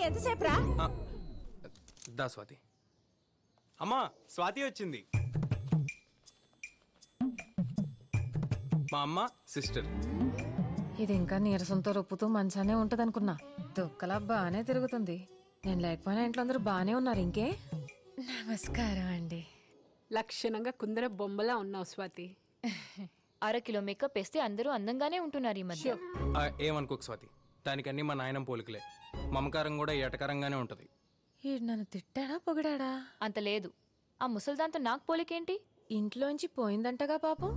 ఎంతసేపు రా? దా స్వాతి. అమ్మా స్వాతి వచ్చింది. మా అమ్మ సిస్టర్. ఇది ఇంకా నీరసంతో రొప్పుతూ మంచానే ఉంటదనుకున్నా. దుక్కలా బానే తిరుగుతుంది. నేను లేకపోయినా ఇంట్లో అందరూ బానే ఉన్నారు. ఇంకే నమస్కారం అండి. లక్షణంగా కుందర బొమ్మలా ఉన్నావు స్వాతి. 1/2 కిలో మేకప్ వేస్తే అందరూ అందంగానే ఉంటున్నారు ఈ మధ్య. ఏమనుకోకు స్వాతి, దానికన్నీ మా నాయనం పోలికలే. మమకారం కూడా ఏటకరంగానే ఉంటది. ఈడు నన్ను తిట్టాడా పొగిడాడా? అంత లేదు. ఆ ముసల్దాంతో నాకు పోలికేంటి? ఇంట్లోంచి పోయిందంటగా పాపం.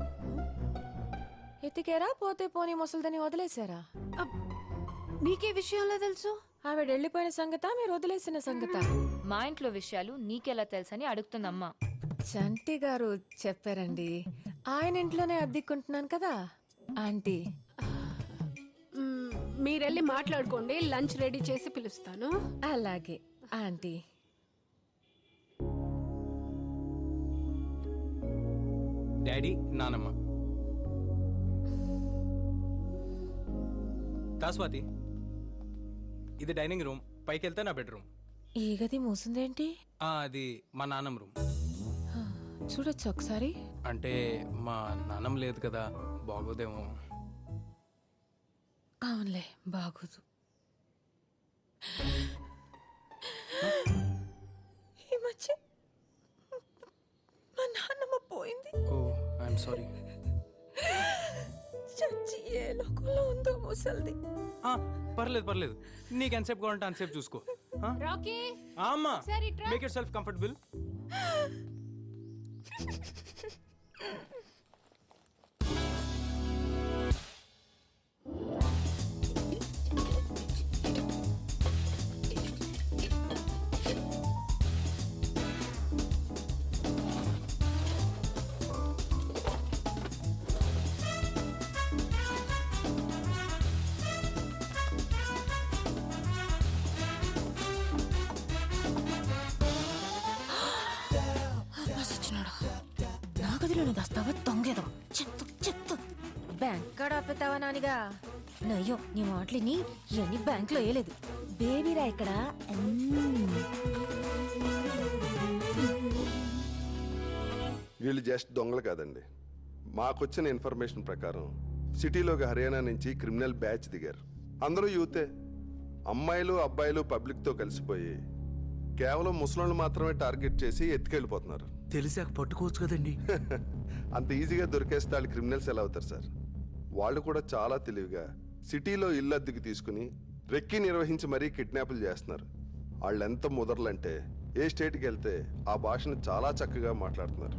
ఎత్తికేరా పోతే పోనీ ముసల్దని వదిలేశారా? నీకే విషయంలో తెలుసు? ఆవిడ వెళ్ళిపోయిన సంగత మీరు వదిలేసిన సంగత? మా ఇంట్లో విషయాలు నీకెలా తెలుసని అడుగుతుందమ్మా. చంటి గారు చెప్పారండి. ఆయన ఇంట్లోనే అద్దెకుంటున్నాను కదా ఆంటీ. మీరెళ్ళి మాట్లాడుకోండి, లంచ్ రెడీ చేసి పిలుస్తాను. అలాగే ఆంటీ. డాడీ, నానమ్మ. దా స్వాతి, ఇది డైనింగ్ రూమ్. పైకి వెళ్తే నా బెడ్రూమ్. ఈ గది మూసిందేంటి? అది మా నాన్నమ్మ రూమ్. చూడొచ్చు ఒకసారి. అంటే మా నాన్నమ్మ లేదు కదా, బాగోదేమో. అవునులే, బాగోదు. ఈ మధ్య మా నాన్నమ్మ పోయింది. ఓ ఐఎమ్ సారీ. చచ్చి ఏ లోకంలో ఉందో ముసల్ది. పర్లేదు పర్లేదు, నీకు ఎంతసేపు కావాలంటే అంతసేపు చూసుకో. రాకీ, అమ్మా, మేక్ యువర్ సెల్ఫ్ కంఫర్టబుల్. నా గదిలోనే దాస్తావా దొంగేదో? చెత్త చెత్త. బ్యాంక్ కాడ ఆపేతావా నానిగా? నయ్యో, నీ మాటలిని ఇవన్నీ బ్యాంక్ లో వేయలేదు. బేబీరా ఇక్కడ. వీళ్ళు జస్ట్ దొంగలు కాదండి. మాకొచ్చిన ఇన్ఫర్మేషన్ ప్రకారం సిటీలోకి హర్యానా నుంచి క్రిమినల్ బ్యాచ్ దిగారు. అందరూ యూతే. అమ్మాయిలు అబ్బాయిలు పబ్లిక్తో కలిసిపోయి కేవలం ముసలోళ్ళు మాత్రమే టార్గెట్ చేసి ఎత్తుకెళ్ళిపోతున్నారు. తెలిసాక పట్టుకోవచ్చు కదండి. అంత ఈజీగా దొరికేస్తే వాళ్ళు క్రిమినల్స్ ఎలా అవుతారు సార్? వాళ్ళు కూడా చాలా తెలివిగా సిటీలో ఇల్లు అద్దెకి తీసుకుని రెక్కి నిర్వహించి మరీ కిడ్నాపులు చేస్తున్నారు. వాళ్ళు ఎంత ముదర్లంటే ఏ స్టేట్కి వెళ్తే ఆ భాషను చాలా చక్కగా మాట్లాడుతున్నారు.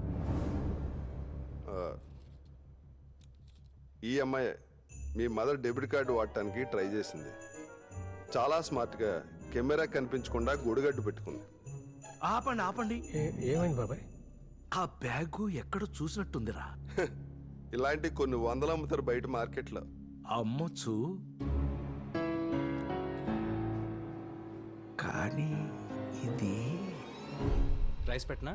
ఈ అమ్మాయి మీ మదర్ డెబిట్ కార్డు వాడటానికి ట్రై చేసింది. చాలా స్మార్ట్గా కెమెరా కనిపించకుండా గొడుగడ్డు పెట్టుకుంది. ఆపండి ఆపండి. ఏమైంది బాబాయ్? ఆ బ్యాగు ఎక్కడ చూసినట్టుందిరా. ఇలాంటి కొన్ని వందలు అమ్ముతారు బయట మార్కెట్లో. అమ్మొచ్చు, కానీ ఇది రైస్ పెట్టనా?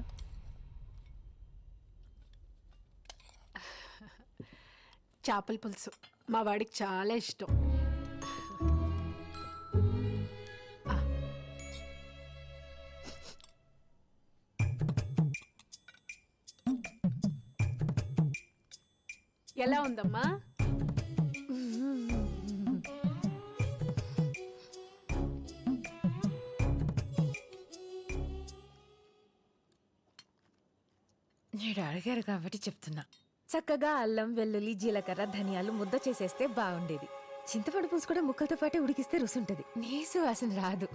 చేపల పులుసు మా వాడికి చాలా ఇష్టం. ఎలా ఉందమ్మా? నేను అడిగారు కాబట్టి చెప్తున్నా. చక్కగా అల్లం, వెల్లుల్లి, జీలకర్ర, ధనియాలు ముద్ద చేసేస్తే బాగుండేది. చింతపండు పులుసు కూడా ముక్కలతో పాటు ఉడికిస్తే రుసుంటది. నీసు వాసన రాదు.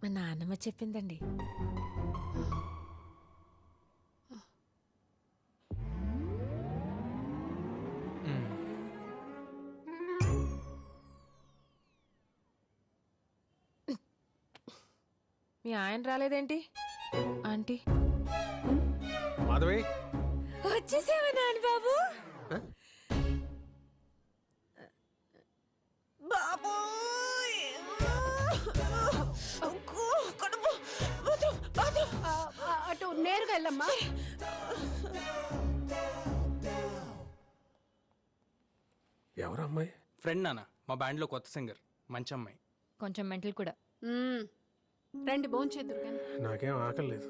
మా నాన్నమ్మ చెప్పిందండి. మీ ఆయన రాలేదేంటి ఆంటీ? మాధవి, వచ్చేసావా నాన్న బాబు? బాబు అటు నేరుగా వెళ్ళమ్మా. ఎవరమ్మాయి? ఫ్రెండ్ నాన్న, మా బ్యాండ్లో కొత్త సింగర్. మంచి అమ్మాయి. కొంచెం మెంటల్ కూడా. రండి భోంచేద్దురు కానీ. నాకేం ఆకలేదు.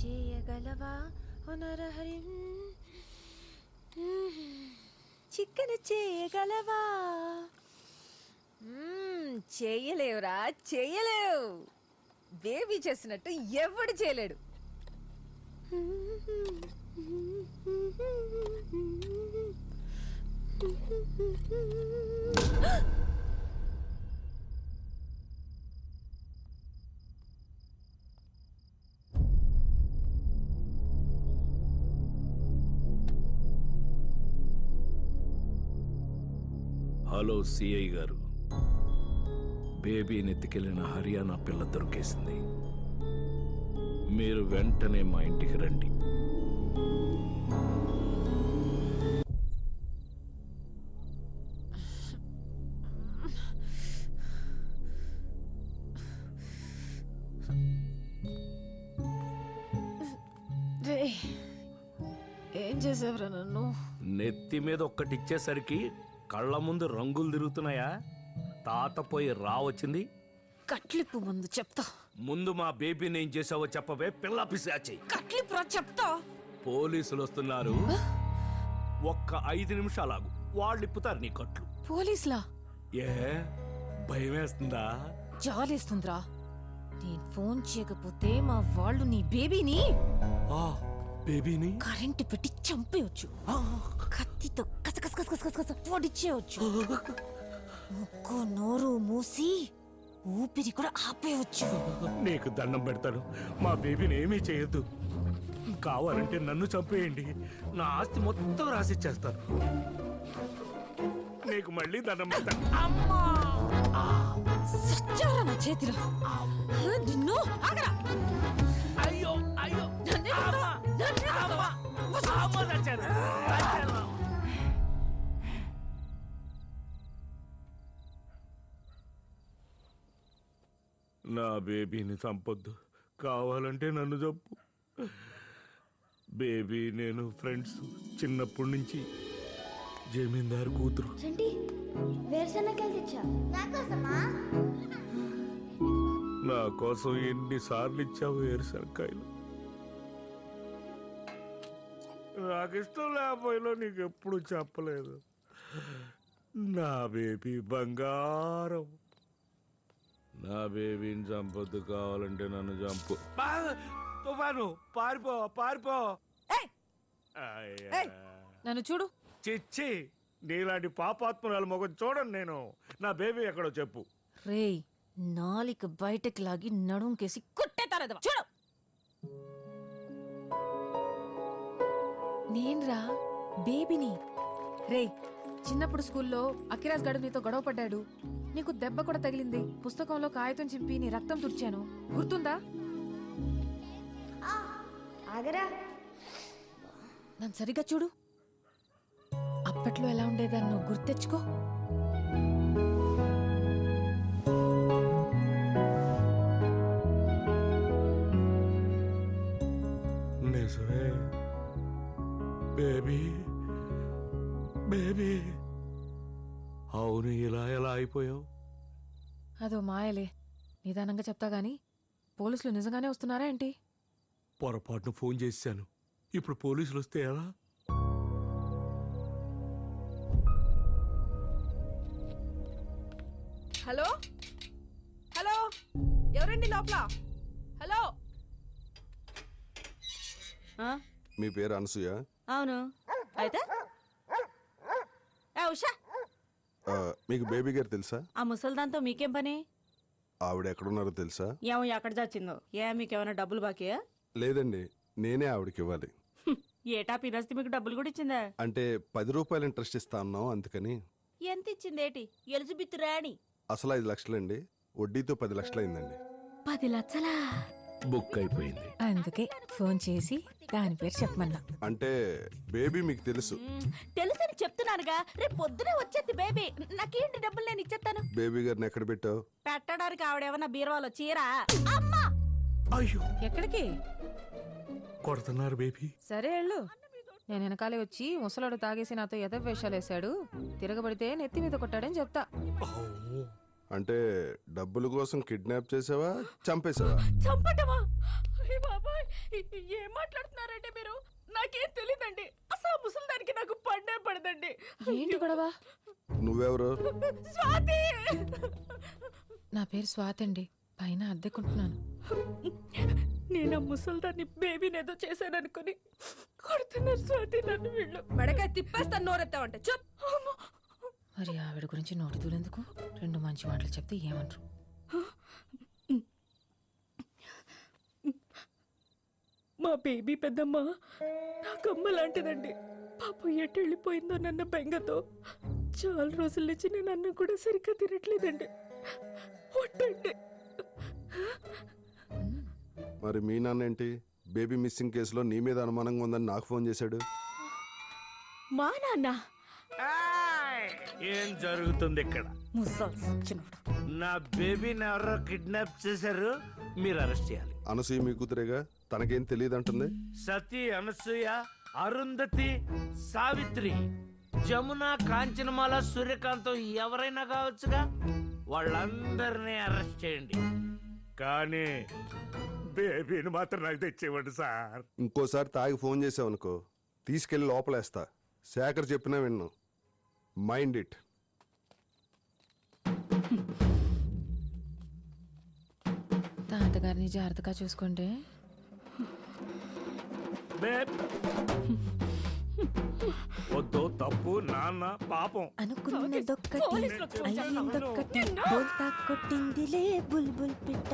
చేయగలవా నరహరి, చికెన్ చేయగలవా? చేయలేవురా, చేయలేవు. బేబీ చేసినట్టు ఎవడు చేయలేడు. హలో సిఐ గారు, బేబీని ఎత్తుకెళ్లిన హర్యానా పిల్ల దొరికేసింది. మీరు వెంటనే మా ఇంటికి రండి. ఏం చేసావురా నన్ను? నెత్తి మీద ఒక్కటిచ్చేసరికి కళ్ళ ముందు రంగులు తిరుగుతున్నాయా? తాత పోయి వచ్చింది. కట్లిప్పు ముందు చెప్తా. ముందు మా బేబీని ఏం చేసావో చెప్పవే పిల్ల పిశాచి. కట్లిప్పు చెప్తా. పోలీసులు వస్తున్నారు, ఒక్క 5 నిమిషాలాగు, వాళ్ళు ఇప్పుతారు నీ కట్లు. పోలీసులా? ఏ భయం వేస్తుందా? జాలేస్తుందిరా. నేను ఫోన్ చేయకపోతే మా వాళ్ళు నీ బేబీని బేబీని కరెంటు పెట్టి చంపేయచ్చు. కత్తితో కసకస పొడిచేయచ్చు. ముక్కు నోరు మూసి ఊపిరి కూడా ఆపేయచ్చు. నీకు దండం పెడతాను, మా బేబీని ఏమీ చేయొద్దు. కావాలంటే నన్ను చంపేయండి, నా ఆస్తి మొత్తం రాసిచ్చేస్తాను. నీకు మళ్ళీ దండం పెడతాను. సచ్చారా నా చేతిలో. నిన్ను ఆగరా. అయ్యో అయ్యో నా బేబీని చంపొద్దు, కావాలంటే నన్ను చంపు. బేబీ నేను ఫ్రెండ్స్ చిన్నప్పటి నుంచి. జమీందారు కూతురు. నా కోసం ఎన్నిసార్లు ఇచ్చావు వేరుశనక్కాయలు? నాకు ఇష్టం లేకపోయినా నీకు ఎప్పుడు చెప్పలేదు. నా బేబీ బంగారం. నా బేబీని చంపొద్దు, కావాలంటే నన్ను చంపు. తుఫాను పారిపో పారిపో. నన్ను చూడు. చిచ్చి, నీలాంటి పాపాత్మరాల మొగం చూడను నేను. నా బేబీ ఎక్కడో చెప్పు. రేయ్, నాలిక బయటకి లాగి నడుంకేసి కుట్టేతారదవా. చూడు. నేన్రా బేబీని. రేయ్, చిన్నప్పుడు స్కూల్లో అఖిరాజ్ గడు నీతో గొడవ పడ్డాడు. నీకు దెబ్బ కూడా తగిలింది. పుస్తకంలో కాగితం చింపి నీ రక్తం తుడిచాను, గుర్తుందా? నన్ను సరిగ్గా చూడు. అప్పట్లో ఎలా ఉండేదాన్ని నువ్వు గుర్తెచ్చుకో. నిజమే బేబీ, బేబీ అవును, ఇలా ఎలా అయిపోయావు? అదో మాయలే, నిదానంగా చెప్తా గాని పోలీసులు నిజంగానే వస్తున్నారా ఏంటి? పొరపాటున ఫోన్ చేశాను. ఇప్పుడు పోలీసులు వస్తే ఎలా? హలో హలో, ఎవరండి లోపల? హలో. మీ పేరు అనసూయ? అవును. అయితే ఉషా, మీకు బేబీ గారు తెలుసా? ఆ ముసల్దాంతో మీకేం పని? ఆవిడ ఎక్కడున్నారో తెలుసా? ఏమో ఎక్కడ చచ్చిందో. మీకేమైనా డబ్బులు బాకీయా? లేదండి, నేనే ఆవిడకి ఇవ్వాలి. ఏటా పినస్తి మీకు డబ్బులు కూడా ఇచ్చిందా? అంటే 10 రూపాయలు ఇంట్రెస్ట్ ఇస్తా అన్నాం, అందుకని. ఎంత ఇచ్చిందేటి? ఎలిజబెత్ రాణి. అసలు 5 లక్షలండి, వడ్డీతో 10 లక్షలు అయిందండి. 10 లక్షలా? బుక్ అయిపోయింది. అందుకే ఫోన్ చేసి దాని పేరు చెప్పమన్నా. అంటే బేబీ మీకు తెలుసు? తెలుసని చెప్తున్నానుగా. రేపు పొద్దునే వచ్చేది బేబీ. నాకేంటి డబ్బులు నేను ఇచ్చేస్తాను. బేబీ గారిని ఎక్కడ పెట్టావు? పెట్టడానికి ఆవిడేమన్నా బీరువాలో చీరా? అమ్మా! అయ్యో, ఎక్కడికి? కొడుతున్నారు బేబీ. సరే వెళ్ళు. నేను వెనకాలే వచ్చి ముసలాడు తాగేసి నాతో ఎదవ వేషాలేశాడు, తిరగబడితే నెత్తి మీద కొట్టాడని చెప్తా. అంటే డబ్బుల కోసం కిడ్నాప్ చేసావా, చంపేసావా? చంపటమా? బాబాయ్, ఏం మాట్లాడుతున్నారండి మీరు? నాకేం తెలీదండి. అసలు ఆ ముసలిదానికి నాకు పడే పడదండి. ఏంటి గొడవ? నువ్వెవరు? స్వాతి! నా పేరు స్వాతి అండి, పైన అద్దెకుంటున్నాను. నేను ఆ ముసలిదాన్ని బేబీని ఏదో చేశాననుకుని కొడుతున్నారు స్వాతి నన్ను వీళ్ళు. మెడకాయ తిప్పేస్తాను నోరెత్తావంటే. చెప్. మరి ఆవిడ గురించి నోటి దూలెందుకు? 2 మంచి మాటలు చెప్తే ఏమంటారు? మా బేబీ పెద్దమ్మ నాకమ్మ లాంటిదండి. పాపం ఎటు వెళ్ళిపోయిందో నన్న బెంగతో చాలా రోజుల నుంచి నేను అన్నం కూడా సరిగ్గా తినట్లేదండి. ఒట్టండి. మరి మీ నాన్న ఏంటి బేబీ మిస్సింగ్ కేసులో నీ మీద అనుమానంగా ఉందని నాకు ఫోన్ చేశాడు? మా నాన్న ఏం జరుగుతుంది ఇక్కడ? ముసల్సినోడు. నా బేబీని ఎవరో కిడ్నాప్ చేశారు, మీరు అరెస్ట్ చేయాలి. అనసూయ మీ కూతురేగా, తనకేం తెలియదు అంటుంది. సతీ, అనసూయ, అరుంధతి, సావిత్రి, జమున, కాంచనమాల, సూర్యకాంతం ఎవరైనా కావచ్చుగా. వాళ్ళందరినీ అరెస్ట్ చేయండి, కానీ బేబీని మాత్రం నాకు తెచ్చేవాడు సార్. ఇంకోసారి తాగి ఫోన్ చేసావనుకో, తీసుకెళ్లి లోపలేస్తా. శేఖర్ చెప్పినా విన్నాను. Mind it. తాతగారిని జాగ్రత్తగా చూసుకోండి. వద్దు, తప్పు, నాన్న పాపం. అనుకున్నదొక్కటి అయ్యిందొక్కటి, బోల్తా కొట్టిందిలే బుల్బుల్ పిట్ట.